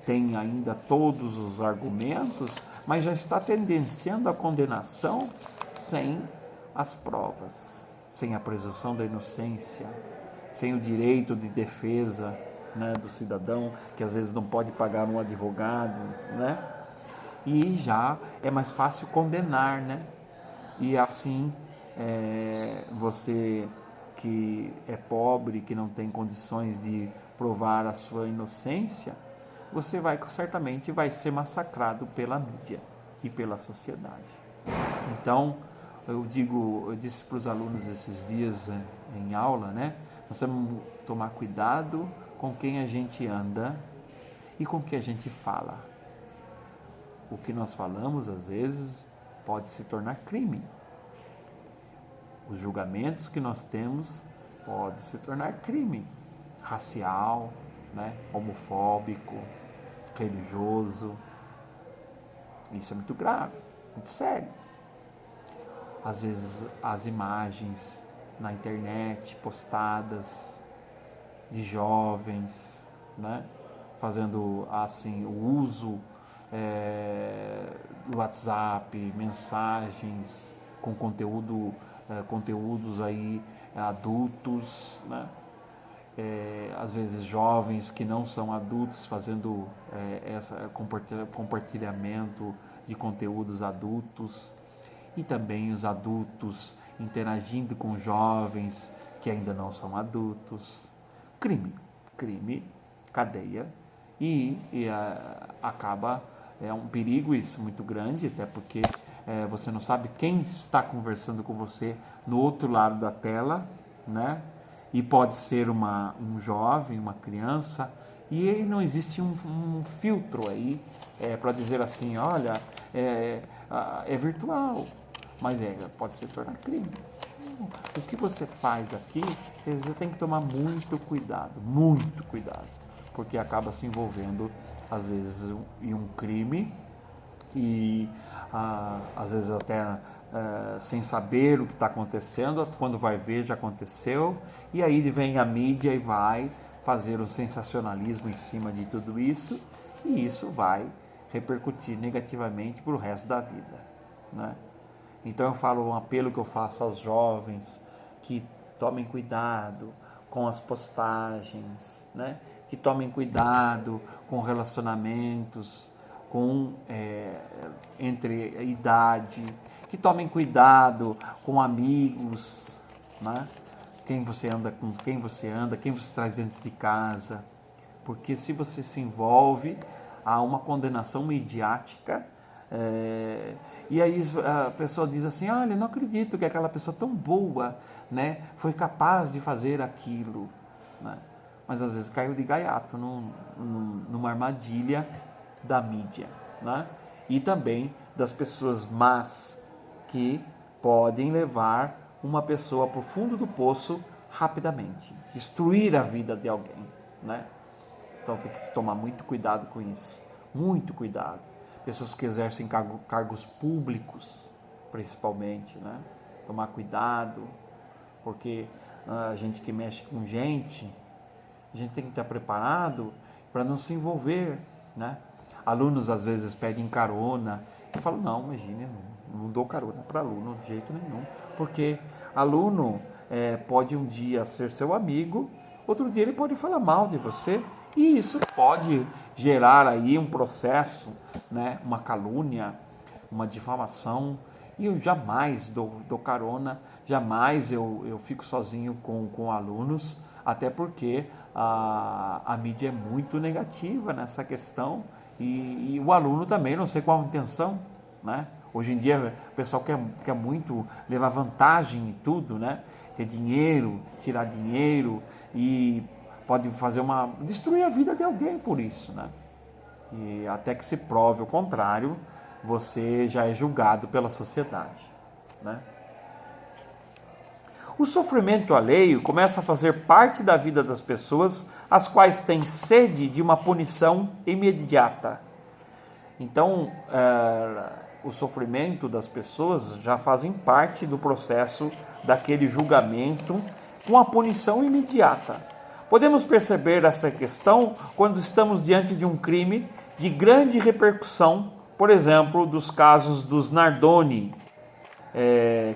tem ainda todos os argumentos, mas já está tendenciando à condenação sem as provas, sem a presunção da inocência, sem o direito de defesa, né, do cidadão, que às vezes não pode pagar um advogado, né? E já é mais fácil condenar, né? E assim, você que é pobre, que não tem condições de provar a sua inocência, você certamente vai ser massacrado pela mídia e pela sociedade. Então, eu disse para os alunos esses dias em aula, né? Nós temos que tomar cuidado com quem a gente anda e com o que a gente fala. O que nós falamos, às vezes, pode se tornar crime. Os julgamentos que nós temos podem se tornar crime racial, né? Homofóbico, religioso. Isso é muito grave, muito sério. Às vezes as imagens na internet postadas de jovens, né? Fazendo assim o uso do WhatsApp, mensagens com conteúdos aí adultos, né? Às vezes jovens que não são adultos fazendo compartilhamento de conteúdos adultos, e também os adultos interagindo com jovens que ainda não são adultos. Crime, cadeia, e acaba, é um perigo isso muito grande, até porque você não sabe quem está conversando com você no outro lado da tela, né? E pode ser um jovem, uma criança, e aí não existe um filtro aí para dizer assim, olha, é virtual, mas pode se tornar crime. O que você faz aqui, você tem que tomar muito cuidado, porque acaba se envolvendo, às vezes, em um crime, e às vezes até sem saber o que está acontecendo, quando vai ver já aconteceu, e aí vem a mídia e vai fazer um sensacionalismo em cima de tudo isso, e isso vai repercutir negativamente para o resto da vida, né? Então eu falo, um apelo que eu faço aos jovens, que tomem cuidado com as postagens, né? Que tomem cuidado com relacionamentos entre a idade, que tomem cuidado com amigos, né? Quem você anda, quem você traz dentro de casa, porque se você se envolve, há uma condenação midiática, e aí a pessoa diz assim, olha, não acredito que aquela pessoa tão boa, né, foi capaz de fazer aquilo, né? Mas às vezes caiu de gaiato numa armadilha da mídia, né? E também das pessoas más, que podem levar uma pessoa para o fundo do poço rapidamente, destruir a vida de alguém, né? Então tem que tomar muito cuidado com isso, muito cuidado. Pessoas que exercem cargos públicos, principalmente, né? Tomar cuidado, porque a gente que mexe com gente, a gente tem que estar preparado para não se envolver, né? Alunos às vezes pedem carona, eu falo, não, imagine, não dou carona para aluno de jeito nenhum, porque aluno pode um dia ser seu amigo, outro dia ele pode falar mal de você, e isso pode gerar aí um processo, né, uma calúnia, uma difamação, e eu jamais dou carona, jamais eu fico sozinho com alunos, até porque a mídia é muito negativa nessa questão, e o aluno também, não sei qual a intenção, né? Hoje em dia o pessoal quer muito levar vantagem em tudo, né? Ter dinheiro, tirar dinheiro, e pode destruir a vida de alguém por isso, né? E até que se prove o contrário, você já é julgado pela sociedade, né? O sofrimento alheio começa a fazer parte da vida das pessoas, as quais têm sede de uma punição imediata. Então, o sofrimento das pessoas já fazem parte do processo daquele julgamento com a punição imediata. Podemos perceber esta questão quando estamos diante de um crime de grande repercussão, por exemplo, dos casos dos Nardoni,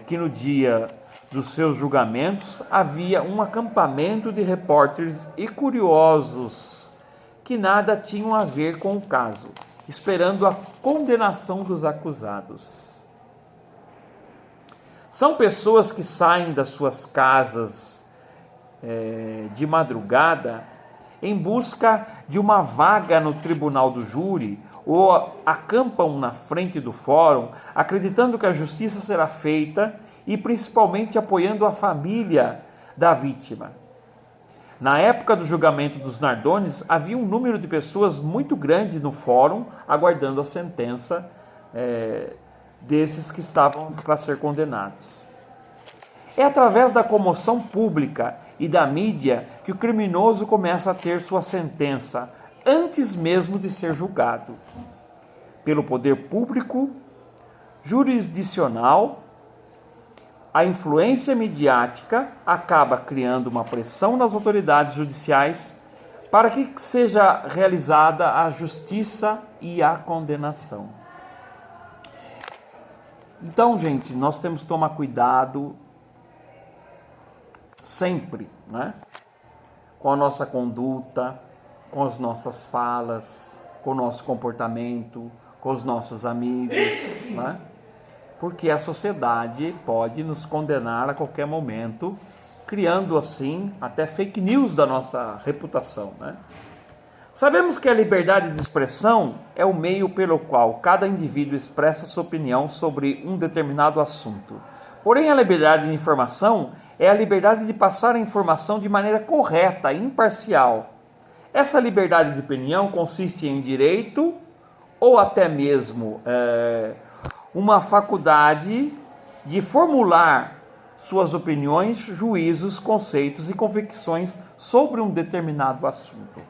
que no dia dos seus julgamentos havia um acampamento de repórteres e curiosos que nada tinham a ver com o caso, esperando a condenação dos acusados. São pessoas que saem das suas casas de madrugada em busca de uma vaga no tribunal do júri ou acampam na frente do fórum, acreditando que a justiça será feita e principalmente apoiando a família da vítima. Na época do julgamento dos Nardones, havia um número de pessoas muito grande no fórum aguardando a sentença desses que estavam para ser condenados. É através da comoção pública e da mídia que o criminoso começa a ter sua sentença antes mesmo de ser julgado. Pelo poder público, jurisdicional, a influência midiática acaba criando uma pressão nas autoridades judiciais para que seja realizada a justiça e a condenação. Então, gente, nós temos que tomar cuidado sempre, né? Com a nossa conduta, com as nossas falas, com o nosso comportamento, com os nossos amigos, né? Porque a sociedade pode nos condenar a qualquer momento, criando assim até fake news da nossa reputação, né? Sabemos que a liberdade de expressão é o meio pelo qual cada indivíduo expressa sua opinião sobre um determinado assunto. Porém, a liberdade de informação é a liberdade de passar a informação de maneira correta e imparcial. Essa liberdade de opinião consiste em direito ou até mesmo uma faculdade de formular suas opiniões, juízos, conceitos e convicções sobre um determinado assunto.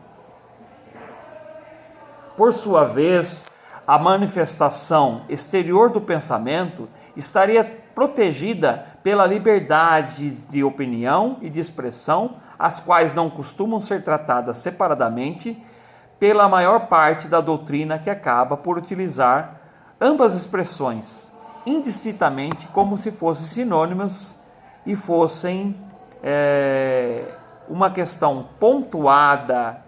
Por sua vez, a manifestação exterior do pensamento estaria protegida pela liberdade de opinião e de expressão, as quais não costumam ser tratadas separadamente pela maior parte da doutrina, que acaba por utilizar ambas expressões indistintamente como se fossem sinônimas e fossem uma questão pontuada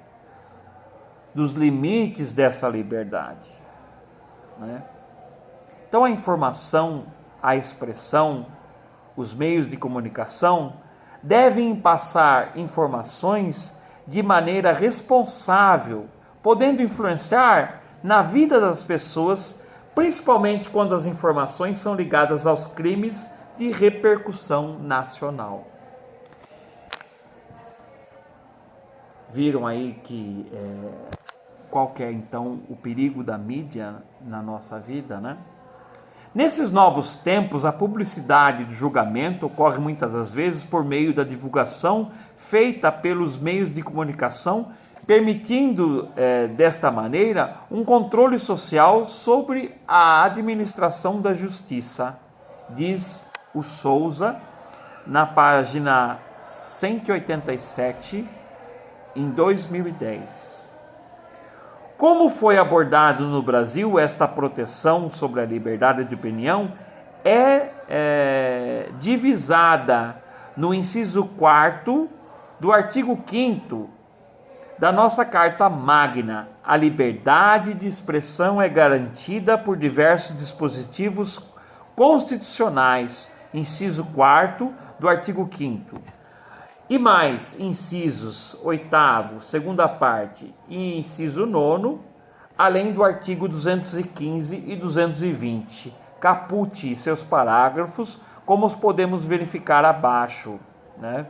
dos limites dessa liberdade, né? Então a informação, a expressão, os meios de comunicação devem passar informações de maneira responsável, podendo influenciar na vida das pessoas, principalmente quando as informações são ligadas aos crimes de repercussão nacional. Viram aí que qual que é então o perigo da mídia na nossa vida, né? Nesses novos tempos, a publicidade do julgamento ocorre muitas das vezes por meio da divulgação feita pelos meios de comunicação, permitindo desta maneira um controle social sobre a administração da justiça, diz o Souza na página 187 em 2010. Como foi abordado no Brasil esta proteção sobre a liberdade de opinião é divisada no inciso 4º do artigo 5º da nossa Carta Magna. A liberdade de expressão é garantida por diversos dispositivos constitucionais, inciso 4º do artigo 5º. E mais, incisos 8º, segunda parte, e inciso 9º, além do artigo 215 e 220, caput e seus parágrafos, como os podemos verificar abaixo, né?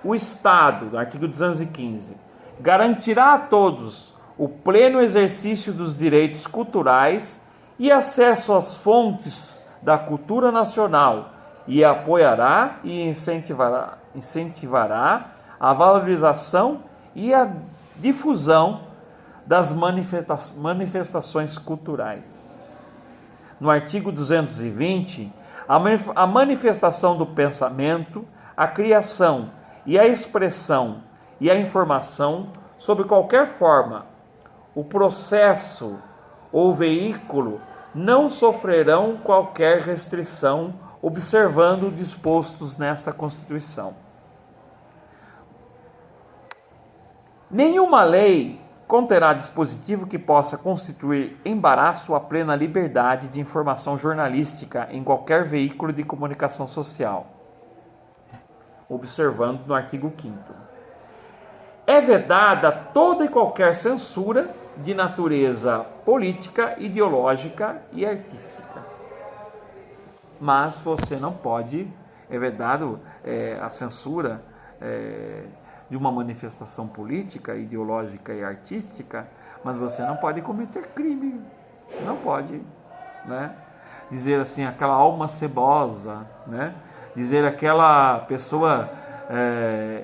O Estado, artigo 215, garantirá a todos o pleno exercício dos direitos culturais e acesso às fontes da cultura nacional, e apoiará e incentivará a valorização e a difusão das manifestações culturais. No artigo 220, a manifestação do pensamento, a criação e a expressão e a informação sob qualquer forma, o processo ou veículo não sofrerão qualquer restrição, observando o dispostos nesta Constituição. Nenhuma lei conterá dispositivo que possa constituir embaraço à plena liberdade de informação jornalística em qualquer veículo de comunicação social, observando no artigo 5º. É vedada toda e qualquer censura de natureza política, ideológica e artística. Mas você não pode, é vedado a censura de uma manifestação política, ideológica e artística, mas você não pode cometer crime, não pode, né? Dizer assim, aquela alma cebosa, né? Dizer aquela pessoa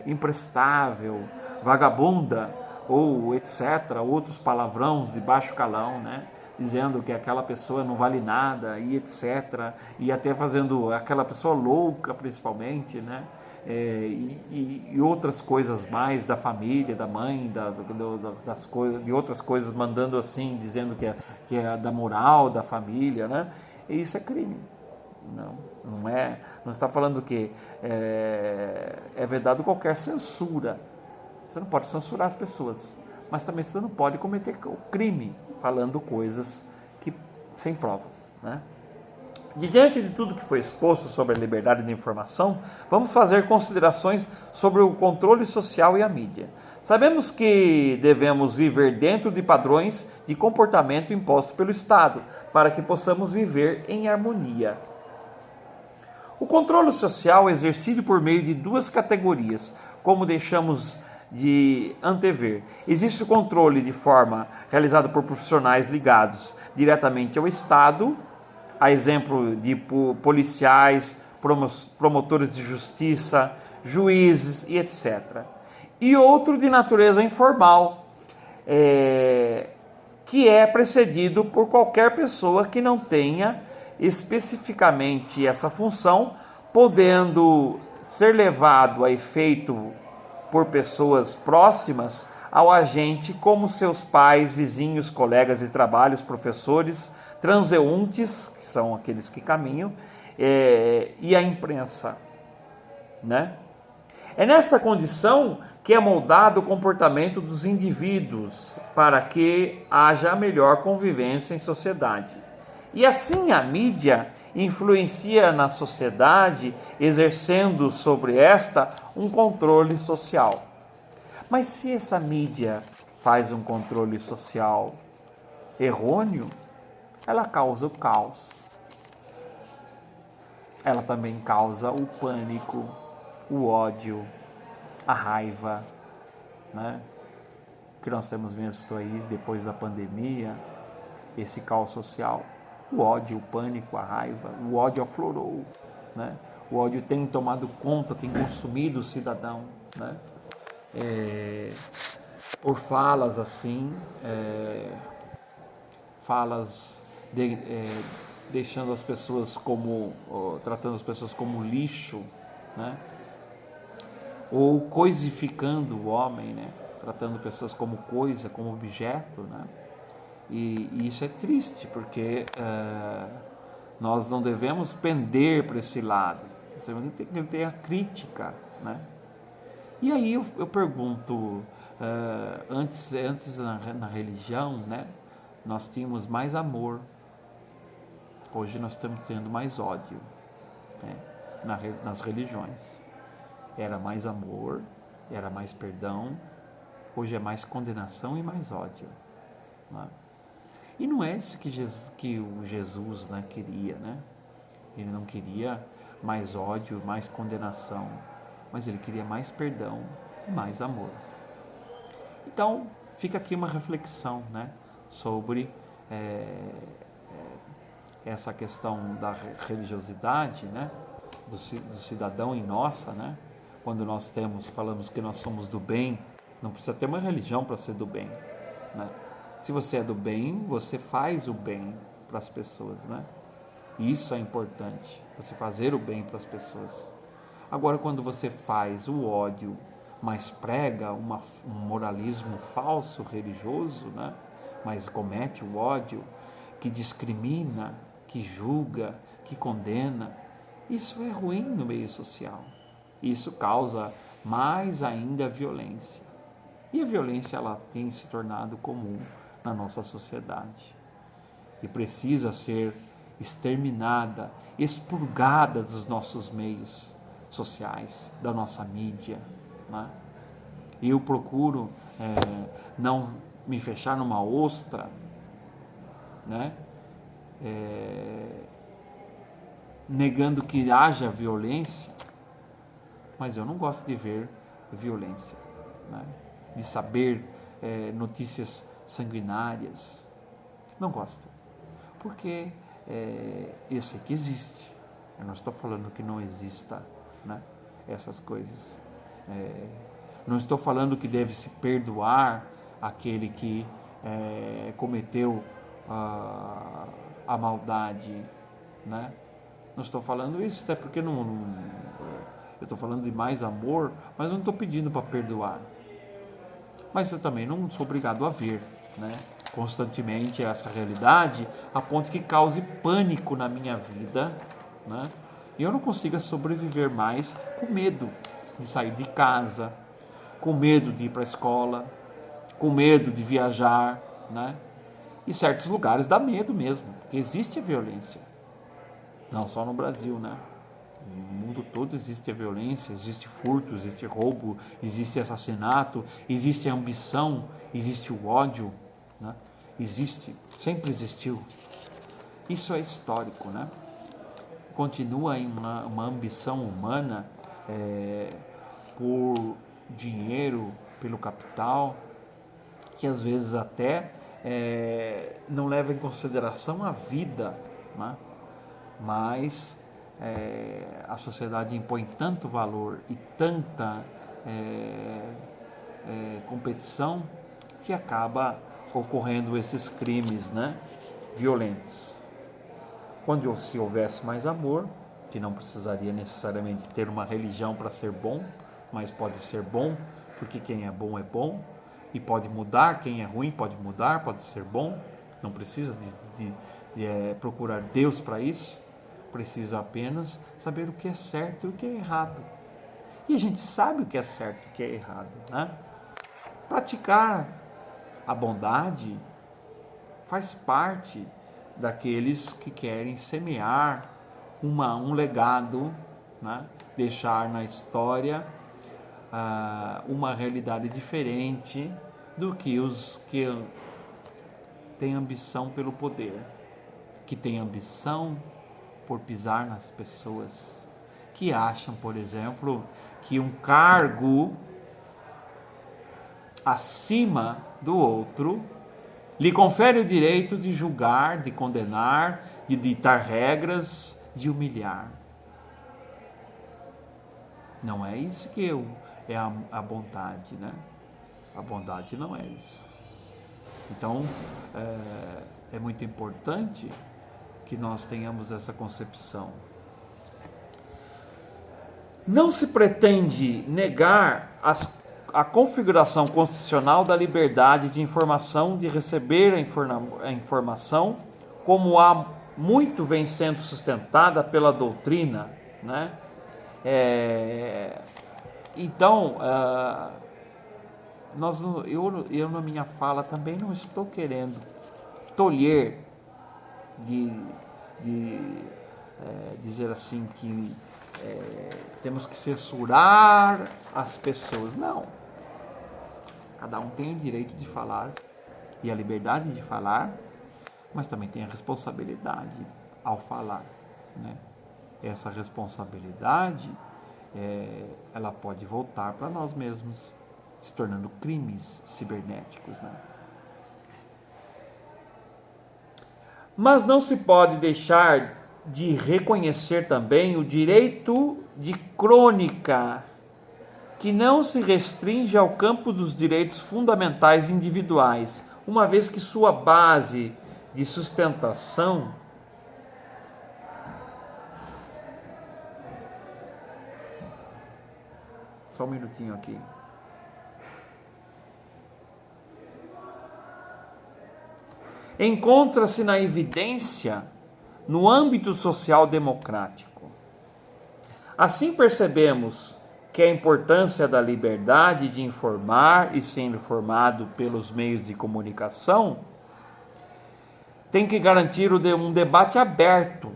imprestável, vagabunda, ou etc., outros palavrões de baixo calão, né? Dizendo que aquela pessoa não vale nada, e etc., e até fazendo aquela pessoa louca, principalmente, né? E outras coisas mais da família, da mãe, das coisas, de outras coisas, mandando assim, dizendo que é da moral da família, né? E isso é crime. Não é. Não está falando que é vedado qualquer censura. Você não pode censurar as pessoas, mas também você não pode cometer o crime falando coisas sem provas, né? Diante de tudo que foi exposto sobre a liberdade de informação, vamos fazer considerações sobre o controle social e a mídia. Sabemos que devemos viver dentro de padrões de comportamento impostos pelo Estado, para que possamos viver em harmonia. O controle social é exercido por meio de duas categorias, como deixamos de antever. Existe o controle de forma realizado por profissionais ligados diretamente ao Estado, a exemplo de policiais, promotores de justiça, juízes e etc. E outro de natureza informal, que é precedido por qualquer pessoa que não tenha especificamente essa função, podendo ser levado a efeito por pessoas próximas ao agente, como seus pais, vizinhos, colegas de trabalho, professores, transeuntes, que são aqueles que caminham, e a imprensa, né? É nessa condição que é moldado o comportamento dos indivíduos para que haja a melhor convivência em sociedade. E assim a mídia influencia na sociedade, exercendo sobre esta um controle social. Mas se essa mídia faz um controle social errôneo, ela causa o caos. Ela também causa o pânico, o ódio, a raiva, né? Que nós temos visto aí depois da pandemia, esse caos social. O ódio, o pânico, a raiva, o ódio aflorou, né? O ódio tem tomado conta, tem consumido o cidadão, né? Por falas assim, falas deixando as pessoas tratando as pessoas como lixo, né? Ou coisificando o homem, né? Tratando pessoas como coisa, como objeto, né? E isso é triste, porque nós não devemos pender para esse lado, nós devemos ter a crítica, né? E aí eu pergunto, antes na religião, né, nós tínhamos mais amor, hoje nós estamos tendo mais ódio, né, nas religiões. Era mais amor, era mais perdão, hoje é mais condenação e mais ódio, né? E não é isso que o Jesus, né, queria, né? Ele não queria mais ódio, mais condenação, mas ele queria mais perdão e mais amor. Então, fica aqui uma reflexão, né, sobre essa questão da religiosidade, né, do cidadão em nossa, né? Quando nós falamos que nós somos do bem, não precisa ter uma religião para ser do bem, né? Se você é do bem, você faz o bem para as pessoas, né? Isso é importante, você fazer o bem para as pessoas. Agora, quando você faz o ódio, mas prega um moralismo falso, religioso, né? Mas comete o ódio, que discrimina, que julga, que condena, isso é ruim no meio social. Isso causa mais ainda violência. E a violência, ela tem se tornado comum na nossa sociedade. E precisa ser exterminada, expurgada dos nossos meios sociais, da nossa mídia, né? Eu procuro não me fechar numa ostra, né? Negando que haja violência, mas eu não gosto de ver violência, né? De saber notícias sanguinárias, não gosto, porque eu sei que existe, eu não estou falando que não exista, né, essas coisas, não estou falando que deve se perdoar aquele que cometeu a maldade, né? Não estou falando isso, até porque eu estou falando de mais amor, mas não estou pedindo para perdoar. Mas eu também não sou obrigado a ver, né, constantemente essa realidade, a ponto que cause pânico na minha vida, né? E eu não consiga sobreviver mais com medo de sair de casa, com medo de ir para a escola, com medo de viajar, né? E certos lugares dá medo mesmo, porque existe a violência. Não só no Brasil, né? No mundo todo existe a violência, existe furto, existe roubo, existe assassinato, existe a ambição, existe o ódio, né? Existe, sempre existiu. Isso é histórico, né? Continua em uma ambição humana por dinheiro, pelo capital, que às vezes até não leva em consideração a vida, né? Mas a sociedade impõe tanto valor e tanta competição que acaba ocorrendo esses crimes, né, violentos. Quando se houvesse mais amor, que não precisaria necessariamente ter uma religião para ser bom, mas pode ser bom, porque quem é bom, e pode mudar, quem é ruim pode mudar, pode ser bom, não precisa de procurar Deus para isso, precisa apenas saber o que é certo e o que é errado. E a gente sabe o que é certo e o que é errado, né? Praticar a bondade faz parte daqueles que querem semear um legado, né? Deixar na história uma realidade diferente do que os que têm ambição pelo poder, que têm ambição por pisar nas pessoas, que acham, por exemplo, que um cargo acima do outro lhe confere o direito de julgar, de condenar, de ditar regras, de humilhar. Não é isso que é a bondade, né? A bondade não é isso. Então, é muito importante que nós tenhamos essa concepção. Não se pretende negar a configuração constitucional da liberdade de informação, de receber a informação, como há muito vem sendo sustentada pela doutrina, né? Então, eu na minha fala também não estou querendo tolher de dizer assim que temos que censurar as pessoas. Não. Cada um tem o direito de falar e a liberdade de falar, mas também tem a responsabilidade ao falar, né? Essa responsabilidade ela pode voltar para nós mesmos, se tornando crimes cibernéticos, né? Mas não se pode deixar de reconhecer também o direito de crônica, que não se restringe ao campo dos direitos fundamentais individuais, uma vez que sua base de sustentação Só um minutinho aqui. Encontra-se na evidência no âmbito social democrático. Assim percebemos que a importância da liberdade de informar e ser informado pelos meios de comunicação tem que garantir um debate aberto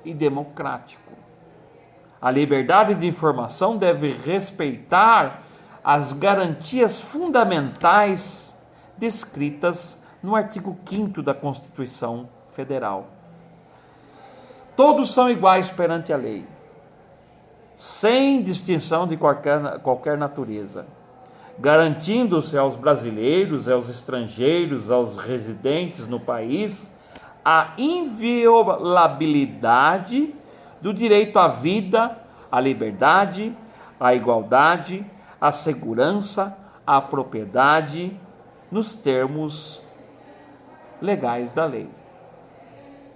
e democrático. A liberdade de informação deve respeitar as garantias fundamentais descritas no artigo 5º da Constituição Federal. Todos são iguais perante a lei, sem distinção de qualquer natureza, garantindo-se aos brasileiros, aos estrangeiros, aos residentes no país, a inviolabilidade do direito à vida, à liberdade, à igualdade, à segurança, à propriedade, nos termos legais da lei.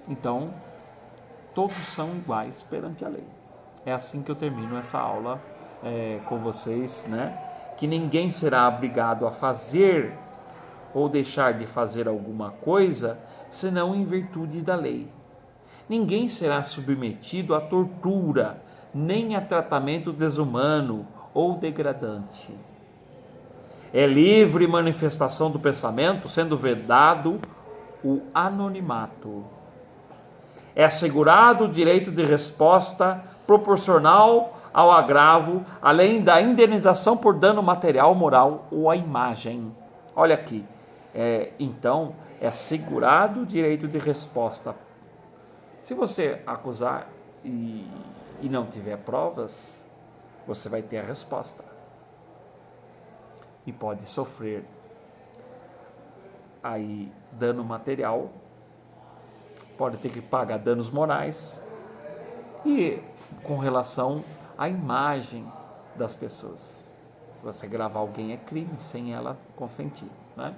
Então, todos são iguais perante a lei. É assim que eu termino essa aula com vocês, né? Que ninguém será obrigado a fazer ou deixar de fazer alguma coisa, senão em virtude da lei. Ninguém será submetido à tortura, nem a tratamento desumano ou degradante. É livre manifestação do pensamento, sendo vedado o anonimato. É assegurado o direito de resposta proporcional ao agravo, além da indenização por dano material, moral ou à imagem. Olha aqui, então é assegurado o direito de resposta. Se você acusar e não tiver provas, você vai ter a resposta e pode sofrer aí dano material, pode ter que pagar danos morais e com relação à imagem das pessoas. Se você gravar alguém é crime sem ela consentir, né?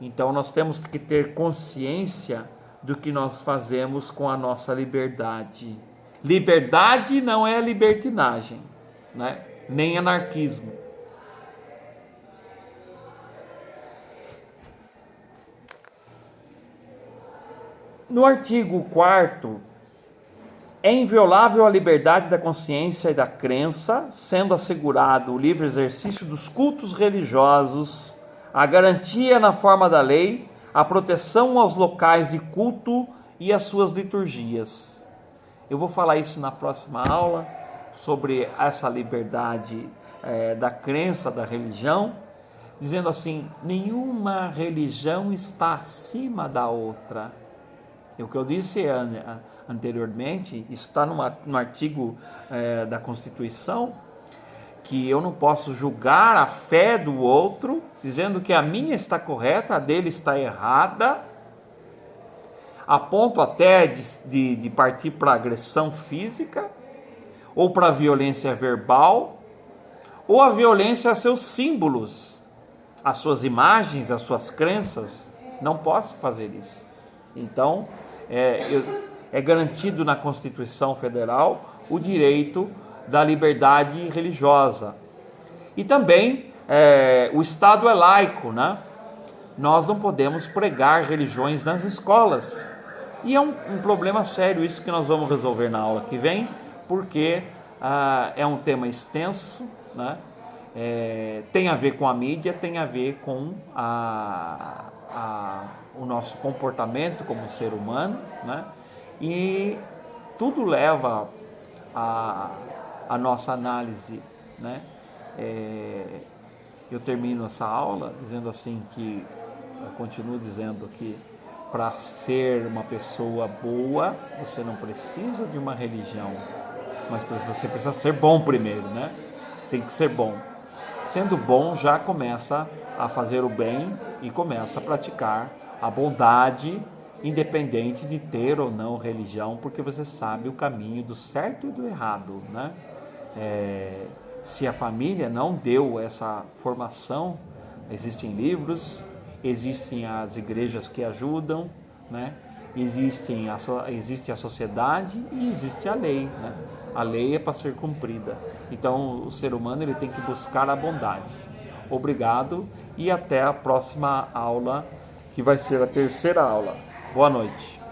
Então nós temos que ter consciência do que nós fazemos com a nossa liberdade. Liberdade não é libertinagem, né? Nem anarquismo. No artigo 4º, é inviolável a liberdade da consciência e da crença, sendo assegurado o livre exercício dos cultos religiosos, a garantia na forma da lei, a proteção aos locais de culto e às suas liturgias. Eu vou falar isso na próxima aula, sobre essa liberdade da crença, da religião, dizendo assim, nenhuma religião está acima da outra. O que eu disse anteriormente, isso está no artigo da Constituição, que eu não posso julgar a fé do outro, dizendo que a minha está correta, a dele está errada, a ponto até de partir para agressão física, ou para a violência verbal, ou a violência a seus símbolos, as suas imagens, as suas crenças. Não posso fazer isso. Então, é garantido na Constituição Federal o direito da liberdade religiosa. E também o Estado é laico, né? Nós não podemos pregar religiões nas escolas. E é um problema sério isso que nós vamos resolver na aula que vem, porque é um tema extenso, né? Tem a ver com a mídia, tem a ver com o nosso comportamento como ser humano, né? E tudo leva a nossa análise, né? Eu termino essa aula dizendo assim que, eu continuo dizendo que para ser uma pessoa boa, você não precisa de uma religião, mas você precisa ser bom primeiro, né? Tem que ser bom. Sendo bom, já começa a fazer o bem e começa a praticar a bondade, independente de ter ou não religião, porque você sabe o caminho do certo e do errado, né? Se a família não deu essa formação, existem livros, existem as igrejas que ajudam, né? Existe a sociedade e existe a lei, né? A lei é para ser cumprida. Então, o ser humano ele tem que buscar a bondade. Obrigado e até a próxima aula, que vai ser a terceira aula. Boa noite.